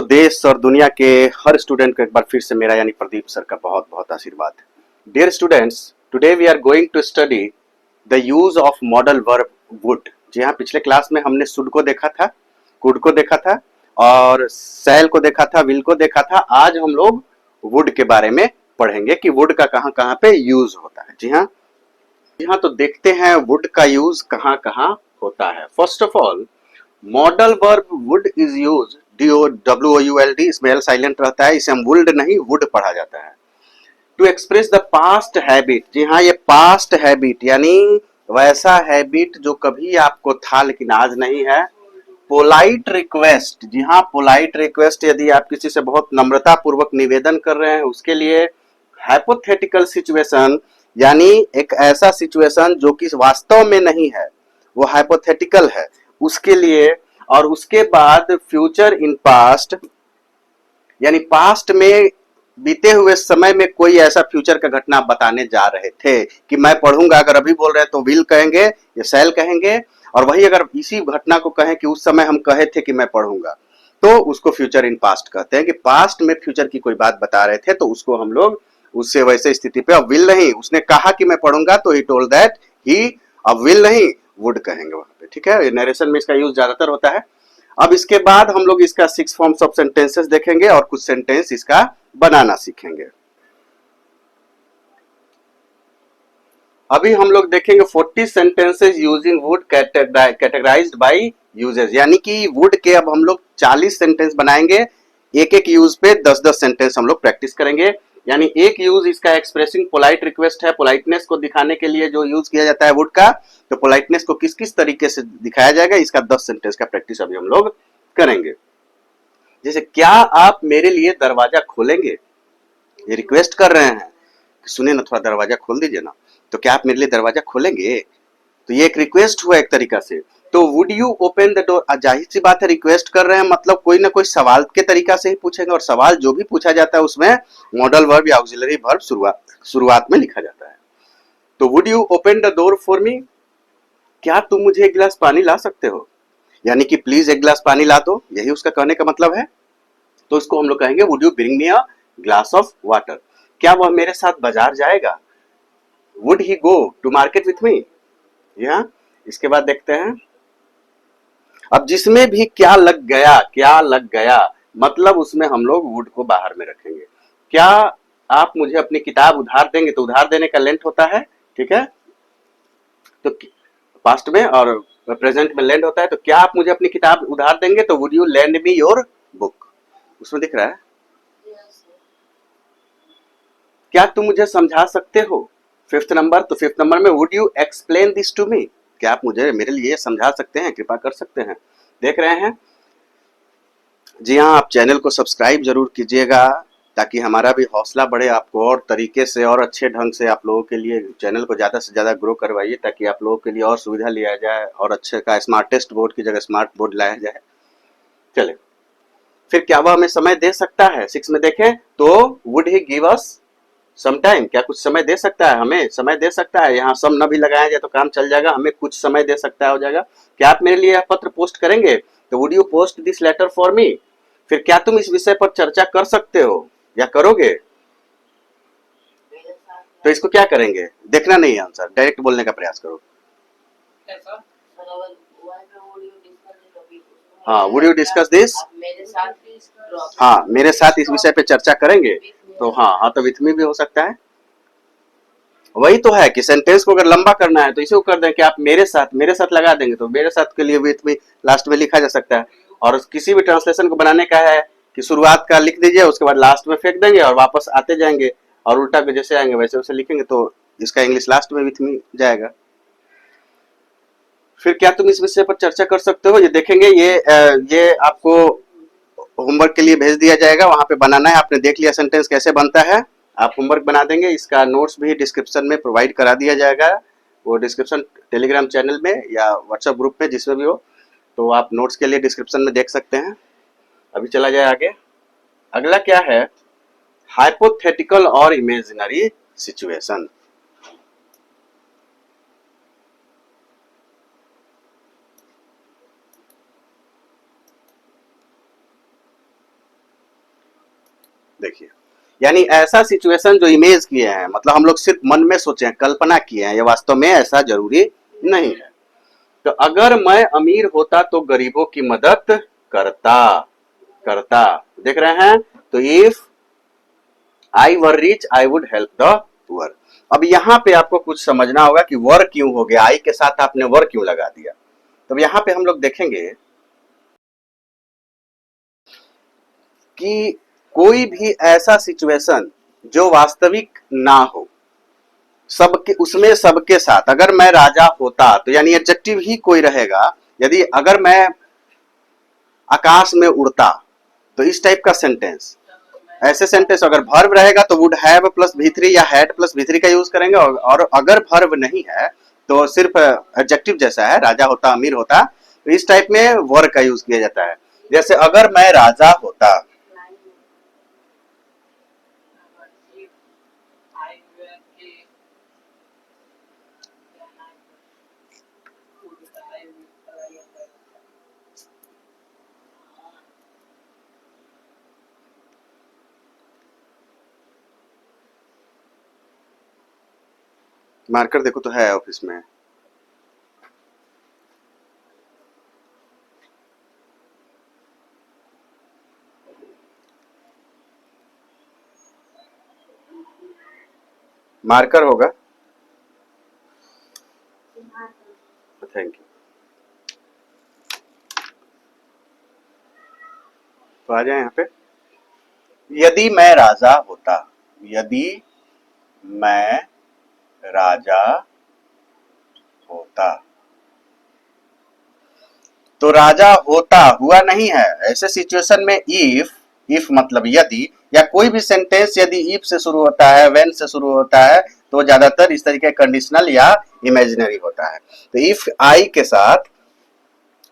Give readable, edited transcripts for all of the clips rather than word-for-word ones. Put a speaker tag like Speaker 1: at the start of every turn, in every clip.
Speaker 1: देश और दुनिया के हर स्टूडेंट को एक बार फिर से मेरा यानी प्रदीप सर का बहुत बहुत आशीर्वाद। Dear students, today we are going to study the use of modal verb would. जी हाँ, पिछले क्लास में हमने शुड को देखा था, कुड को देखा था और सैल को देखा था, विल को देखा था। आज हम लोग वुड के बारे में पढ़ेंगे कि वुड का कहाँ कहाँ पे यूज होता है। जी हाँ, तो देखते हैं वुड का यूज कहाँ कहाँ होता है। First of all, model verb would is use WOULD, इसमें एल साइलेंट रहता है, इसे हम वुल्ड नहीं वुड पढ़ा जाता है। To express the past habit, जी हाँ, ये पास्ट हैबिट यानी वैसा हैबिट जो कभी आपको था लेकिन आज नहीं है। पोलाइट रिक्वेस्ट, जी हाँ, पोलाइट रिक्वेस्ट यदि आप किसी से बहुत नम्रता पूर्वक निवेदन कर रहे हैं उसके लिए। हाइपोथेटिकल सिचुएशन यानी एक ऐसा सिचुएशन जो कि वास्तव में नहीं है, वो हाइपोथेटिकल है, उसके लिए। और उसके बाद फ्यूचर इन पास्ट यानी पास्ट में बीते हुए समय में कोई ऐसा फ्यूचर का घटना बताने जा रहे थे कि मैं पढ़ूंगा। अगर अभी बोल रहे हैं तो विल कहेंगे या शैल कहेंगे, और वही अगर इसी घटना को कहें कि उस समय हम कहे थे कि मैं पढ़ूंगा, तो उसको फ्यूचर इन पास्ट कहते हैं कि पास्ट में फ्यूचर की कोई बात बता रहे थे तो उसको हम लोग उससे वैसे स्थिति पे, अब विल नहीं, उसने कहा कि मैं पढ़ूंगा तो ही टोल्ड दैट ही, अब विल नहीं वुड कहेंगे वहां पे। ठीक है, नरेशन में इसका यूज ज्यादातर होता है। अब इसके बाद हम लोग इसका 6 फॉर्म्स ऑफ सेंटेंसेस देखेंगे और कुछ सेंटेंस इसका बनाना सीखेंगे। अभी हम लोग देखेंगे 40 sentences using would categorised by uses, यानी कि वुड के अब हम लोग 40 सेंटेंस बनाएंगे। एक एक यूज पे 10-10 सेंटेंस हम लोग प्रैक्टिस करेंगे। यानी एक यूज इसका एक्सप्रेसिंग पोलाइट रिक्वेस्ट है, पोलाइटनेस को दिखाने के लिए जो यूज किया जाता है वुड का, तो पोलाइटनेस को किस किस तरीके से दिखाया जाएगा, इसका 10 सेंटेंस का प्रैक्टिस अभी हम लोग करेंगे। जैसे, क्या आप मेरे लिए दरवाजा खोलेंगे, ये रिक्वेस्ट कर रहे हैं कि सुनिए ना, थोड़ा दरवाजा खोल दीजिए ना, तो क्या आप मेरे लिए दरवाजा खोलेंगे? तो ये एक रिक्वेस्ट हुआ एक तरीका से। तो would you open the door, जाहिर सी बात है रिक्वेस्ट कर रहे हैं मतलब कोई ना कोई सवाल के तरीका से ही पूछेंगे, और सवाल जो भी पूछा जाता है उसमें मॉडल वर्ब या ऑक्सिलरी वर्ब शुरुआत में लिखा जाता है। तो would you open the door for me, क्या तुम मुझे एक गिलास पानी ला सकते हो, यानी कि प्लीज एक गिलास पानी ला दो, यही उसका कहने का मतलब है। तो इसको हम लोग कहेंगे would you bring me a glass of water, क्या वह मेरे साथ बाजार जाएगा, would he go to market with me. या इसके बाद देखते हैं, अब जिसमें भी क्या लग गया मतलब उसमें हम लोग वुड को बाहर में रखेंगे। क्या आप मुझे अपनी किताब उधार देंगे, तो उधार देने का लेंट होता है, ठीक है, तो पास्ट में और प्रेजेंट में लेंड होता है। तो क्या आप मुझे अपनी किताब उधार देंगे, तो would you lend me your book, उसमें दिख रहा है। क्या तुम मुझे समझा सकते हो, फिफ्थ नंबर, तो फिफ्थ नंबर में would you explain this to me, क्या आप मुझे मेरे लिए समझा सकते हैं, कृपा कर सकते हैं। देख रहे हैं। जी हाँ, आप चैनल को सब्सक्राइब जरूर कीजिएगा ताकि हमारा भी हौसला बढ़े, आपको और तरीके से और अच्छे ढंग से आप लोगों के लिए चैनल को ज़्यादा से ज़्यादा ग्रो करवाइए ताकि आप लोगों के लिए और सुविधा लिया जाए और अच्छे का स्मार्टेस्ट बोर्ड की जगह स्मार्ट बोर्ड लाया जाए। चले, फिर क्या वह हमें समय दे सकता है, 6 में देखें तो would he give us some time, क्या कुछ समय दे सकता है, हमें समय दे सकता है। यहाँ सम न भी लगाया जाए तो काम चल जाएगा, हमें कुछ समय दे सकता है हो जाएगा। क्या आप मेरे लिए यह पत्र पोस्ट करेंगे, तो would you post this letter for me. फिर क्या तुम इस विषय पर चर्चा कर सकते हो या करोगे, तो इसको क्या करेंगे, देखना नहीं है आंसर, डायरेक्ट बोलने का प्रयास करो। हाँ, वुड यू डिस्कस दिस, हाँ मेरे साथ इस विषय पे चर्चा करेंगे, तो हाँ हाँ, तो विथ मी भी हो सकता है। वही तो है कि सेंटेंस को अगर लंबा करना है तो इसे कर दें कि आप मेरे साथ लगा देंगे, तो मेरे साथ के लिए विथ मी लास्ट में लिखा जा सकता है। और किसी भी ट्रांसलेशन को बनाने का है कि शुरुआत का लिख दीजिए, उसके बाद लास्ट में फेंक देंगे और वापस आते जाएंगे, और उल्टा के जैसे आएंगे वैसे वैसे लिखेंगे, तो इसका इंग्लिश लास्ट में विथ मी जाएगा। फिर क्या तुम इस विषय पर चर्चा कर सकते हो, ये देखेंगे, ये आपको होमवर्क के लिए भेज दिया जाएगा, वहां पे बनाना है। आपने देख लिया सेंटेंस कैसे बनता है, आप होमवर्क बना देंगे, इसका नोट्स भी डिस्क्रिप्शन में प्रोवाइड करा दिया जाएगा, वो डिस्क्रिप्शन टेलीग्राम चैनल में या व्हाट्सएप ग्रुप में जिसमें भी हो, तो आप नोट्स के लिए डिस्क्रिप्शन में देख सकते हैं। अभी चला जाए आगे। अगला क्या है, हाइपोथेटिकल और इमेजिनरी सिचुएशन। देखिए, यानी ऐसा सिचुएशन जो इमेज किए हैं, मतलब हम लोग सिर्फ मन में सोचे हैं, कल्पना किए हैं, ये वास्तव में ऐसा जरूरी नहीं है। तो अगर मैं अमीर होता तो गरीबों की मदद करता, करता, देख रहे हैं, तो if I were rich I would help the poor. अब यहाँ पे आपको कुछ समझना होगा कि वर क्यों हो गया, आई के साथ आपने वर क्यों लगा दिया। तो यहाँ पे हम लोग देखेंगे कि कोई भी ऐसा सिचुएशन जो वास्तविक ना हो, सबके उसमें सबके साथ, अगर मैं राजा होता तो यानी एडजेक्टिव ही कोई रहेगा। यदि अगर मैं आकाश में उड़ता, तो इस टाइप का सेंटेंस, ऐसे सेंटेंस अगर वर्ब रहेगा तो वुड हैव प्लस V3 या हैड प्लस V3 का यूज करेंगे, और अगर वर्ब नहीं है तो सिर्फ एडजेक्टिव जैसा है, राजा होता अमीर होता, तो इस टाइप में वर्ब का यूज किया जाता है। जैसे अगर मैं राजा होता, मार्कर देखो तो है ऑफिस में, मार्कर होगा। Thank you. तो आ जाए यहाँ पे, यदि मैं राजा होता, यदि मैं राजा होता, तो राजा होता हुआ नहीं है, ऐसे सिचुएशन में इफ मतलब यदि, या कोई भी सेंटेंस यदि इफ से शुरू होता है, व्हेन से शुरू होता है, तो ज्यादातर इस तरीके कंडीशनल या इमेजिनरी होता है। तो इफ आई के साथ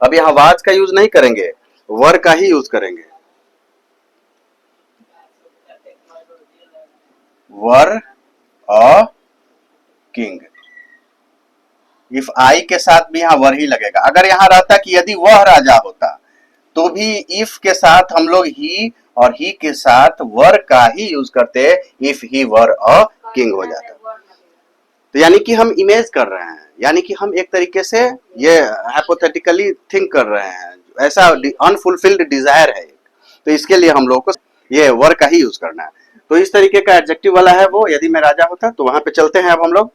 Speaker 1: अब यहाँ वाज का यूज नहीं करेंगे, वर का ही यूज करेंगे, वर अ किंग। इफ आई के साथ भी यहाँ वर ही लगेगा। अगर यहाँ रहता कि यदि वह राजा होता, तो भी इफ के साथ हम लोग ही और ही के साथ वर का ही यूज करते, if he were a king हो जाता। तो यानी कि हम इमेज कर रहे हैं, यानी कि हम एक तरीके से ये हाइपोथेटिकली थिंक कर रहे हैं, ऐसा अनफुलफिल्ड डिजायर है। तो इसके लिए हम लोग को ये वर का ही यूज करना है। तो इस तरीके का एडजेक्टिव वाला है वो, यदि मैं राजा होता, तो वहां पे चलते हैं अब हम लोग।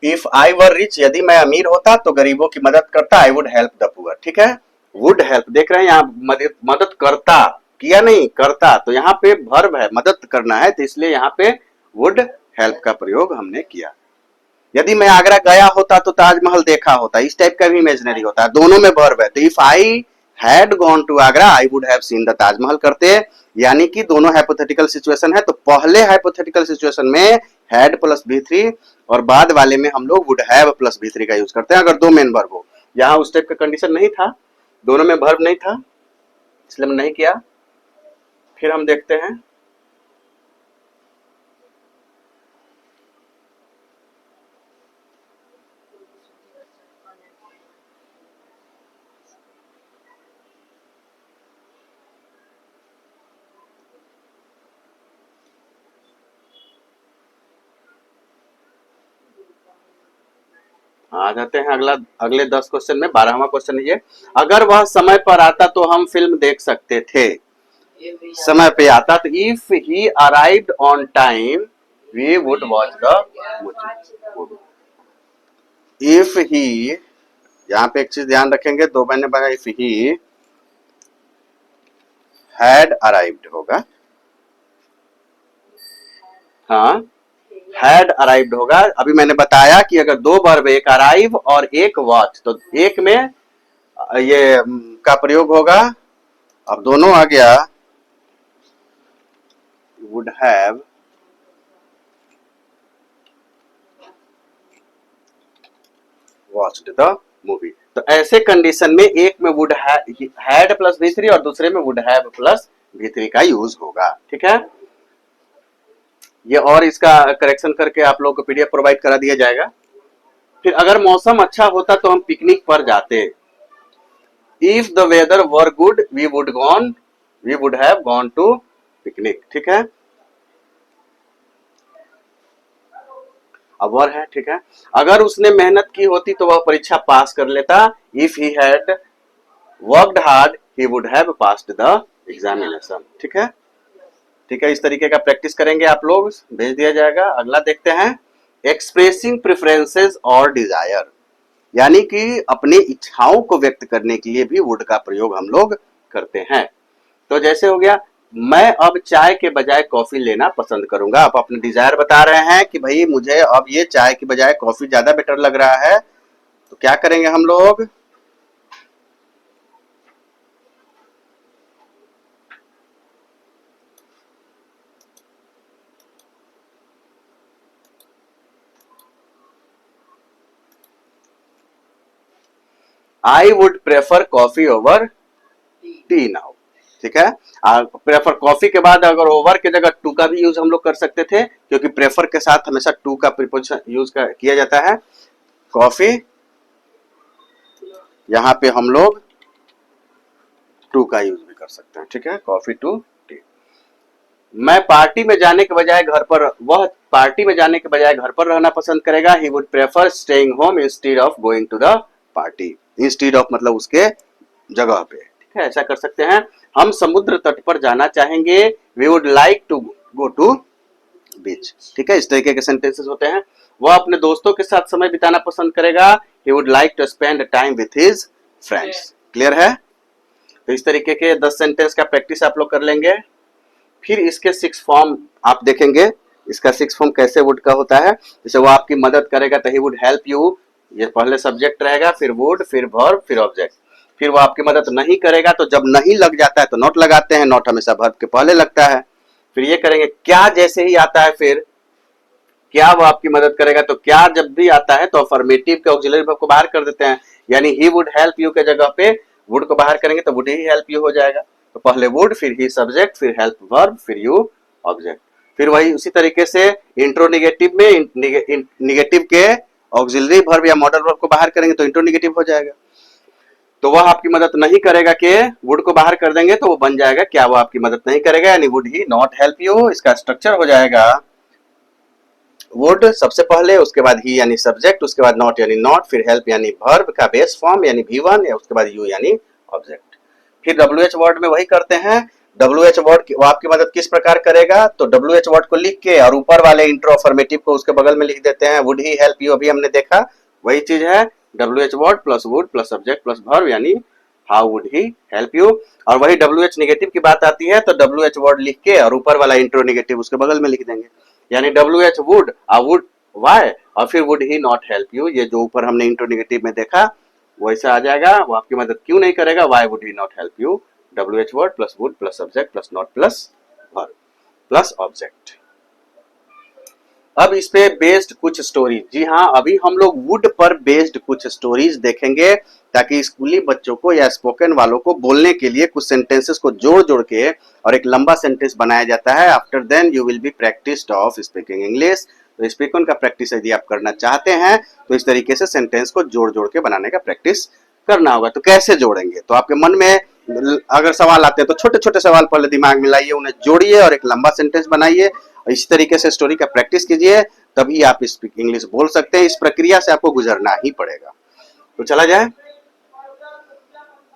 Speaker 1: इफ आई वर रिच, यदि मैं अमीर होता तो गरीबों की मदद करता, I would help the poor. ठीक है, वुड हेल्प देख रहे हैं यहाँ, मदद मदद करता, किया नहीं करता, तो यहाँ पे वर्ब है, मदद करना है, तो इसलिए यहाँ पे वुड हेल्प का प्रयोग हमने किया। यदि मैं आगरा गया होता तो ताजमहल देखा होता, इस टाइप का भी इमेजिनरी होता है, दोनों में वर्ब है। तो if I had gone to Agra I would have seen the Taj Mahal करते, यानी कि दोनों हाइपोथेटिकल सिचुएशन है। तो पहले हाइपोथेटिकल सिचुएशन में हैड प्लस V3, और बाद वाले में हम लोग वुड हैव प्लस V3 का यूज करते हैं, अगर दो मेन वर्ब हो। यहाँ उस टाइप का कंडीशन नहीं था, दोनों में वर्ब नहीं था, इसलिए हमने नहीं किया। फिर हम देखते हैं, आ जाते हैं अगला, अगले 10 क्वेश्चन में। 12वां क्वेश्चन ये, अगर वह समय पर आता तो हम फिल्म देख सकते थे, समय पे आता, तो if he arrived on time we would watch the movie. If he, यहाँ पे एक चीज ध्यान रखेंगे, दो मैंने बना, इफ ही हैड अराइव्ड होगा, हाँ, हैड अराइव्ड होगा। अभी मैंने बताया कि अगर दो वर्ब, एक अराइव और एक वॉच, तो एक में ये का प्रयोग होगा। अब दोनों आ गया, would have watched the movie. तो ऐसे कंडीशन में एक में वुड हैड प्लस V3 और दूसरे में वुड हैव प्लस V3 का यूज होगा। ठीक है, ये और इसका करेक्शन करके आप लोगों को पीडीएफ प्रोवाइड करा दिया जाएगा। फिर अगर मौसम अच्छा होता तो हम पिकनिक पर जाते। If the weather were good we would have gone to picnic. ठीक है, अब वर है। ठीक है, अगर उसने मेहनत की होती तो वह परीक्षा पास कर लेता। If he had worked hard he would have passed the examination. ठीक है, ठीक है, इस तरीके का प्रैक्टिस करेंगे आप लोग, भेज दिया जाएगा। अगला देखते हैं, एक्सप्रेसिंग प्रेफरेंसेस और डिजायर, यानी कि अपनी इच्छाओं को व्यक्त करने के लिए भी वुड का प्रयोग हम लोग करते हैं। तो जैसे हो गया, मैं अब चाय के बजाय कॉफी लेना पसंद करूंगा। आप अपने डिजायर बता रहे हैं कि भाई मुझे अब ये चाय के बजाय कॉफी ज्यादा बेटर लग रहा है, तो क्या करेंगे हम लोग, I would prefer coffee over T now. ठीक है, प्रेफर कॉफी के बाद अगर ओवर की जगह टू का भी यूज हम लोग कर सकते थे, क्योंकि प्रेफर के साथ हमेशा टू का प्रीपोजिशन यूज किया जाता है। कॉफी, यहां पे हम लोग टू का यूज भी कर सकते हैं। ठीक है, कॉफी टू टी। मैं पार्टी में जाने के बजाय घर पर वह पार्टी में जाने के बजाय घर पर रहना पसंद करेगा। He would prefer staying home instead of going to the party. Instead of मतलब उसके जगह पे। ठीक है, ऐसा कर सकते हैं। हम समुद्र तट पर जाना चाहेंगे। We would like to go to beach. ठीक है, इस तरीके के सेंटेंसेस होते हैं। वह अपने दोस्तों के साथ समय बिताना पसंद करेगा। He would like to spend time with his friends. Clear है, तो इस तरीके के 10 सेंटेंस का प्रैक्टिस आप लोग कर लेंगे। फिर इसके 6 फॉर्म आप देखेंगे। इसका 6 फॉर्म कैसे वुड का होता है, जैसे वो आपकी मदद करेगा तो ही वुड हेल्प यू, ये पहले सब्जेक्ट रहेगा, फिर वुड, फिर वर्ब, फिर ऑब्जेक्ट। फिर वो आपकी मदद नहीं करेगा तो जब नहीं लग जाता है तो नॉट लगाते हैं, नॉट हमेशा वर्ब के पहले लगता है। फिर ये करेंगे क्या, जैसे ही आता है फिर क्या वो आपकी मदद करेगा, तो क्या जब भी आता है तो अफर्मेटिव के ऑक्सिलरी वर्ब को बाहर कर देते हैं, यानी ही वुड हेल्प यू के जगह पे वुड को बाहर करेंगे तो वुड ही हेल्प यू हो जाएगा। तो पहले वुड, फिर ही सब्जेक्ट, फिर हेल्प वर्ब, फिर यू ऑब्जेक्ट। फिर वही उसी तरीके से इंट्रोनिगेटिव में निगेटिव के ऑक्सिलरी वर्ब या मॉडल वर्ब को बाहर करेंगे तो इंट्रोनिगेटिव हो जाएगा। तो वह आपकी मदद नहीं करेगा के वुड को बाहर कर देंगे तो वो बन जाएगा क्या वो आपकी मदद नहीं करेगा, यानी would he not help you. इसका स्ट्रक्चर हो जाएगा वुड सबसे पहले, उसके बाद ही यानी सब्जेक्ट, उसके बाद नॉट यानी नॉट, फिर हेल्प यानी वर्ब का बेस फॉर्म यानी V1, या उसके बाद यू यानी ऑब्जेक्ट। फिर WH वर्ड में वही करते हैं। WH वर्ड वो आपकी मदद किस प्रकार करेगा, तो WH वर्ड को लिख के और ऊपर वाले इंट्रो अफर्मेटिव को उसके बगल में लिख देते हैं। वुड ही हेल्प यू, अभी हमने देखा वही चीज है। WH word plus would plus subject plus verb यानी how would he help you. और वही WH नेगेटिव की बात आती है तो WH वर्ड लिख के और ऊपर वाला इंट्रो नेगेटिव उसके बगल में लिख देंगे, यानी WH वुड वुड वाई और फिर would he not help you. ये जो ऊपर हमने इंट्रो नेगेटिव में देखा वैसा आ जाएगा, वो आपकी मदद क्यों नहीं करेगा, why would he not help you. WH word plus would plus subject plus not plus verb plus object. अब इस पे बेस्ड कुछ स्टोरीज, जी हाँ अभी हम लोग वुड पर बेस्ड कुछ स्टोरीज देखेंगे, ताकि स्कूली बच्चों को या स्पोकन वालों को बोलने के लिए कुछ सेंटेंसेस को जोड़ जोड़ के और एक लंबा सेंटेंस बनाया जाता है। After then you will be practised of speaking English. तो स्पीकिंग का प्रैक्टिस यदि आप करना चाहते हैं तो इस तरीके से सेंटेंस को जोड़ जोड़ के बनाने का प्रैक्टिस करना होगा। तो कैसे जोड़ेंगे, तो आपके मन में अगर सवाल आते हैं तो छोटे छोटे सवाल पहले दिमाग में लाइए, उन्हें जोड़िए और एक लंबा सेंटेंस बनाइए। इसी तरीके से स्टोरी का प्रैक्टिस कीजिए, तभी आप स्पीक इंग्लिश बोल सकते हैं। इस प्रक्रिया से आपको गुजरना ही पड़ेगा। तो चला जाए।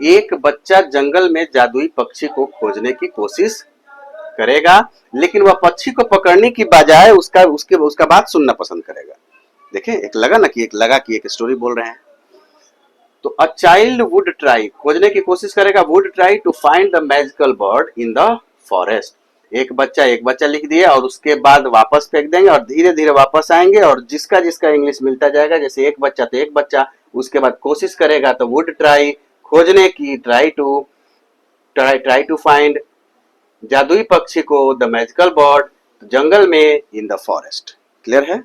Speaker 1: एक बच्चा जंगल में जादुई पक्षी को खोजने की कोशिश करेगा, लेकिन वह पक्षी को पकड़ने की बजाय उसका बात सुनना पसंद करेगा। देखें, एक लगा ना कि एक स्टोरी बोल रहे हैं। तो अ चाइल्ड वुड ट्राई, खोजने की कोशिश करेगा, would try to find the magical bird in the forest. एक बच्चा लिख दिया और उसके बाद वापस फेंक देंगे और धीरे धीरे वापस आएंगे और जिसका जिसका इंग्लिश मिलता जाएगा, जैसे एक बच्चा तो एक बच्चा, उसके बाद कोशिश करेगा तो वुड ट्राई, खोजने की, ट्राई टू फाइंड, जादुई पक्षी को, द मैजिकल बर्ड, जंगल में, इन द फॉरेस्ट। क्लियर है।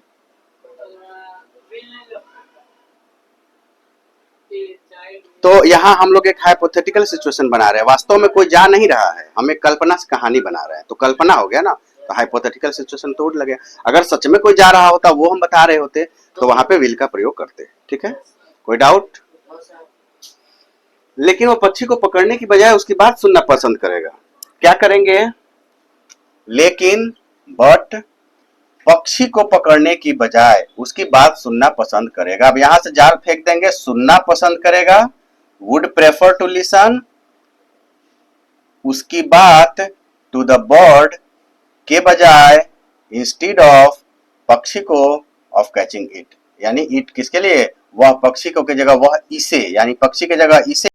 Speaker 1: तो यहाँ हम लोग एक हाइपोथेटिकल सिचुएशन बना रहे हैं, वास्तव में कोई जा नहीं रहा है, हम एक कल्पना से कहानी बना रहे हैं, तो कल्पना हो गया ना, तो हाइपोथेटिकल सिचुएशन तो उड़ लगे। अगर सच में कोई जा रहा होता वो हम बता रहे होते तो वहां पे विल का प्रयोग करते। ठीक है, कोई डाउट? लेकिन वो पक्षी को पकड़ने की बजाय उसकी बात सुनना पसंद करेगा। क्या करेंगे? लेकिन बट पक्षी को पकड़ने की बजाय उसकी बात सुनना पसंद करेगा। अब यहां से जाल फेंक देंगे, सुनना पसंद करेगा, वुड प्रेफर टू लिसन, उसकी बात टू द बर्ड के बजाय, इंस्टीड ऑफ पक्षी को, ऑफ कैचिंग इट, यानी इट किसके लिए? वह पक्षी को की जगह वह इसे, यानी पक्षी की जगह इसे